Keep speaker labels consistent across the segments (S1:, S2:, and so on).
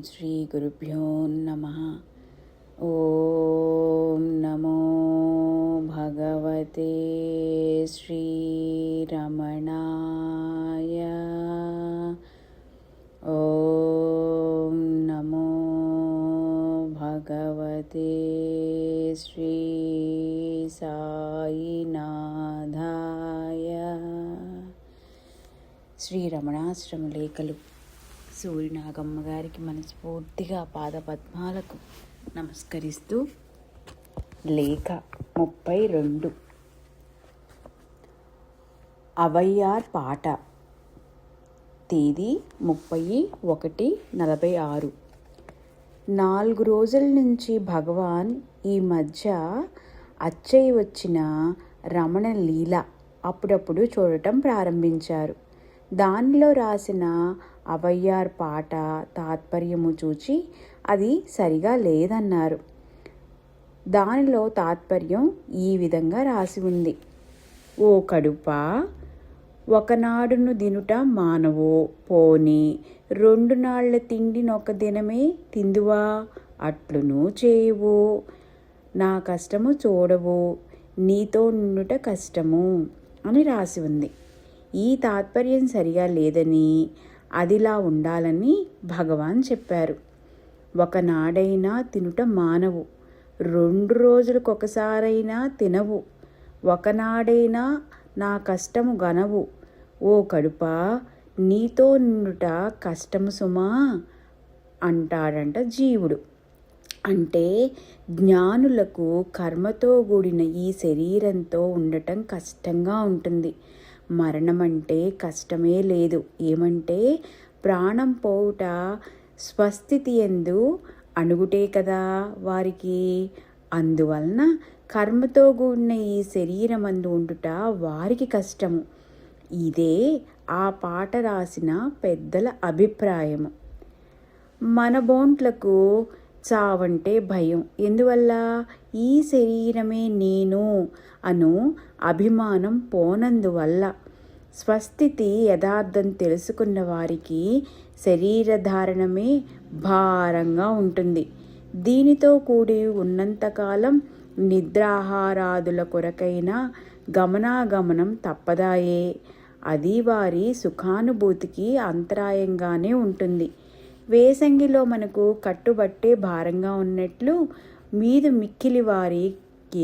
S1: శ్రీ గురుభ్యో నమః. ఓం నమో భగవతే శ్రీరమణాయ. ఓం నమో భగవతే శ్రీ సాయినాథాయ. శ్రీ రమణాశ్రమ లేఖలు సూర్యనాగమ్మ గారికి మనస్ఫూర్తిగా పాదపద్మాలకు నమస్కరిస్తూ లేఖ 32. అవయ్యార్ పాట. తేదీ 30/1/46. 4 రోజుల నుంచి భగవాన్ ఈ మధ్య అచ్చయ్య వచ్చిన రమణ లీల అప్పుడప్పుడు చూడటం ప్రారంభించారు. దానిలో రాసిన అవయ్యార్ పాట తాత్పర్యము చూచి అది సరిగా లేదన్నారు. దానిలో తాత్పర్యం ఈ విధంగా రాసి ఉంది. ఓ కడుపా, ఒకనాడును దినుట మానవో, పోని 2 నాళ్ల తిండినొక దినమే తిందువా, అట్లును చేయవు, నా కష్టము చూడవు, నీతో నుండుట కష్టము అని రాసి ఉంది. ఈ తాత్పర్యం సరిగా లేదని, అదిలా ఉండాలని భగవాన్ చెప్పారు. ఒకనాడైనా తినుట మానవు, 2 రోజులకొకసారైనా తినవు, ఒకనాడైనా నా కష్టము గనవు, ఓ కడుపా, నీతో నుండుట కష్టము సుమా అంటాడంట జీవుడు. అంటే జ్ఞానులకు కర్మతో కూడిన ఈ శరీరంతో ఉండటం కష్టంగా ఉంటుంది. మరణం అంటే కష్టమే లేదు. ఏమంటే ప్రాణం పోవుట స్వస్థితి యందు అణుగుటే కదా వారికి. అందువలన కర్మతో కూడిన ఈ శరీరమందు ఉండుట వారికి కష్టము. ఇదే ఆ పాట రాసిన పెద్దల అభిప్రాయము. మన బోంట్లకు చావంటే భయం. ఎందువల్ల? ఈ శరీరమే నేను అను అభిమానం పోనందువల్ల. స్వస్థితి యథార్థం తెలుసుకున్న వారికి శరీరధారణమే భారంగా ఉంటుంది. దీనితో కూడి ఉన్నంతకాలం నిద్రాహారాదుల కొరకైనా గమనాగమనం తప్పదాయే. అది వారి సుఖానుభూతికి అంతరాయంగానే ఉంటుంది. వేసంగిలో మనకు కట్టుబట్టే భారంగా ఉన్నట్లు మీదు మిక్కిలి వారి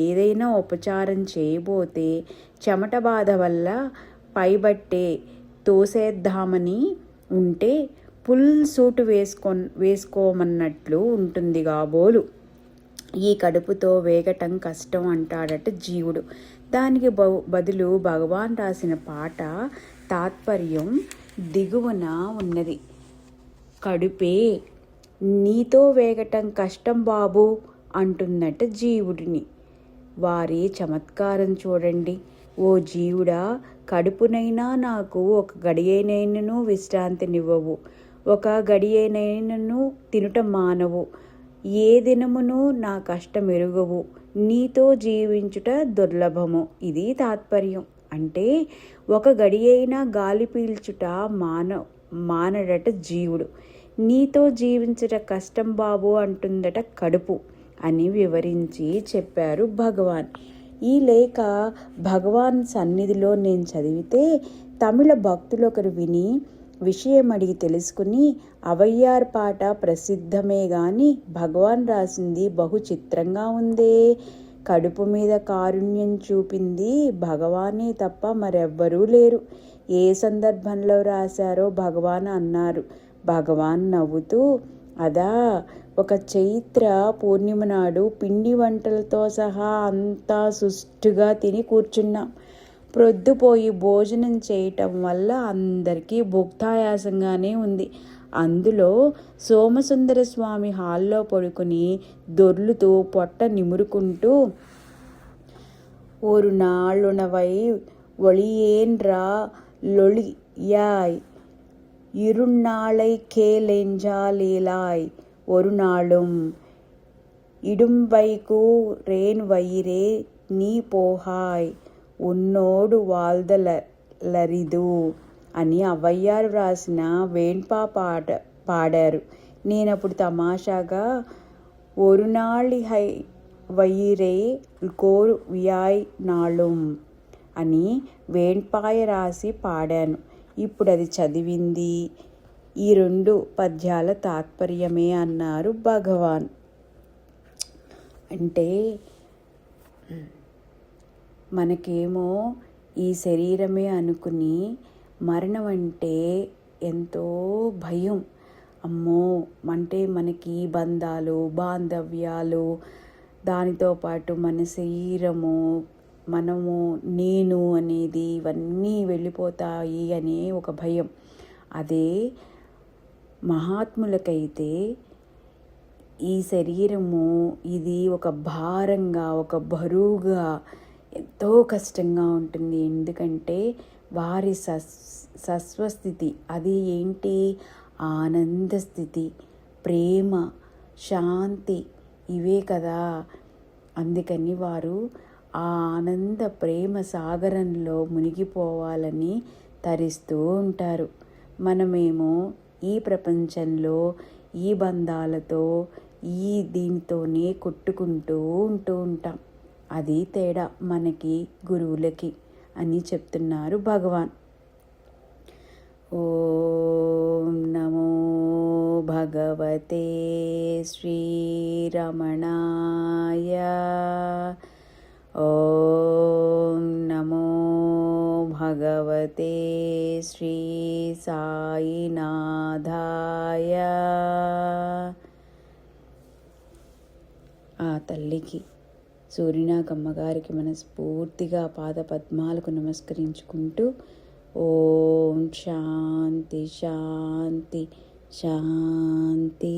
S1: ఏదైనా ఉపచారం చేయబోతే చెమట బాధ వల్ల పైబట్టే తోసేద్దామని ఉంటే ఫుల్ సూటు వేసుకోమన్నట్లు ఉంటుంది కాబోలు. ఈ కడుపుతో వేగటం కష్టం అంటాడట జీవుడు. దానికి బదులు భగవాన్ రాసిన పాట తాత్పర్యం దిగువన ఉన్నది. కడుపే, నీతో వేగటం కష్టం బాబు అంటున్నట్టు జీవుడిని. వారి చమత్కారం చూడండి. ఓ జీవుడా, కడుపునైనా నాకు ఒక గడియనైనను విశ్రాంతినివ్వవు, ఒక గడియనైనను తినుట మానవు, ఏ దినమును నా కష్టం ఎరుగవు, నీతో జీవించుట దుర్లభము. ఇది తాత్పర్యం. అంటే ఒక గడియైనా గాలి పీల్చుట మానడట జీవుడు. నీతో జీవించుట కష్టం బాబు అంటుందట కడుపు అని వివరించి చెప్పారు భగవాన్. ఈ లేఖ భగవాన్ సన్నిధిలో నేను చదివితే తమిళ భక్తులొకరు విని విషయం అడిగి తెలుసుకుని అవయ్యార్ పాట ప్రసిద్ధమే గాని భగవాన్ రాసింది బహు చిత్రంగా ఉందే, కడుపు మీద కారుణ్యం చూపింది భగవానే తప్ప మరెవ్వరూ లేరు, ఏ సందర్భంలో రాశారో భగవాన్ అన్నారు. భగవాన్ నవ్వుతూ, అదా, ఒక చైత్ర పూర్ణిమ నాడు పిండి వంటలతో సహా అంతా సుష్టుగా తిని కూర్చున్నాం. ప్రొద్దుపోయి భోజనం చేయటం వల్ల అందరికీ భుక్తాయాసంగానే ఉంది. అందులో సోమసుందర స్వామి హాల్లో పడుకుని దొర్లుతూ పొట్ట నిమురుకుంటూ, ஒரு நாளுணவை ஒளியேன்றா லொளியாய் இருநாளை கேளெஞ்சாலேலாய் ஒரு நாளும் இடும்பைக்கு ரேன் வயிறே நீ போహాయ్ ఉన్నోడు వాల్దలరిదు అని అవయ్యారు రాసిన వేణ్పా పాడారు. నేనప్పుడు తమాషాగా ஒரு நாளிகை వయిరే కోరు వియాయ్ నాళుం అని వేణ్పాయ రాసి పాడాను. ఇప్పుడు అది చదివింది ఈ 2 పద్యాల తాత్పర్యమే అన్నారు భగవాన్. అంటే మనకేమో ఈ శరీరమే అనుకుని మరణం అంటే ఎంతో భయం. అమ్మో, అంటే మనకి బంధాలు బాంధవ్యాలు, దానితో పాటు మన శరీరము, మనము నేను అనేది ఇవన్నీ వెళ్ళిపోతాయి అనే ఒక భయం. అదే మహాత్ములకైతే ఈ శరీరము ఇది ఒక భారంగా, ఒక బరువుగా, ఎంతో కష్టంగా ఉంటుంది. ఎందుకంటే వారి సస్వస్థితి అది ఏంటి? ఆనంద స్థితి, ప్రేమ, శాంతి ఇవే కదా. అందుకని వారు ఆ ఆనంద ప్రేమ సాగరంలో మునిగిపోవాలని తరిస్తూ ఉంటారు. మనమేమో ఈ ప్రపంచంలో ఈ బంధాలతో దీనితోనే కొట్టుకుంటూ ఉంటూ ఉంటాం. అది తేడా మనకి గురువులకి అని చెప్తున్నారు భగవాన్. ఓం నమో భగవతే శ్రీరమణాయ. ఓం నమో భగవతే శ్రీ సాయినాథాయ. ఆ తల్లికి, సూర్యనాగమ్మ గారికి మనస్ఫూర్తిగా పాద పద్మాలకు నమస్కరించుకుంటూ ఓం శాంతి శాంతి శాంతి.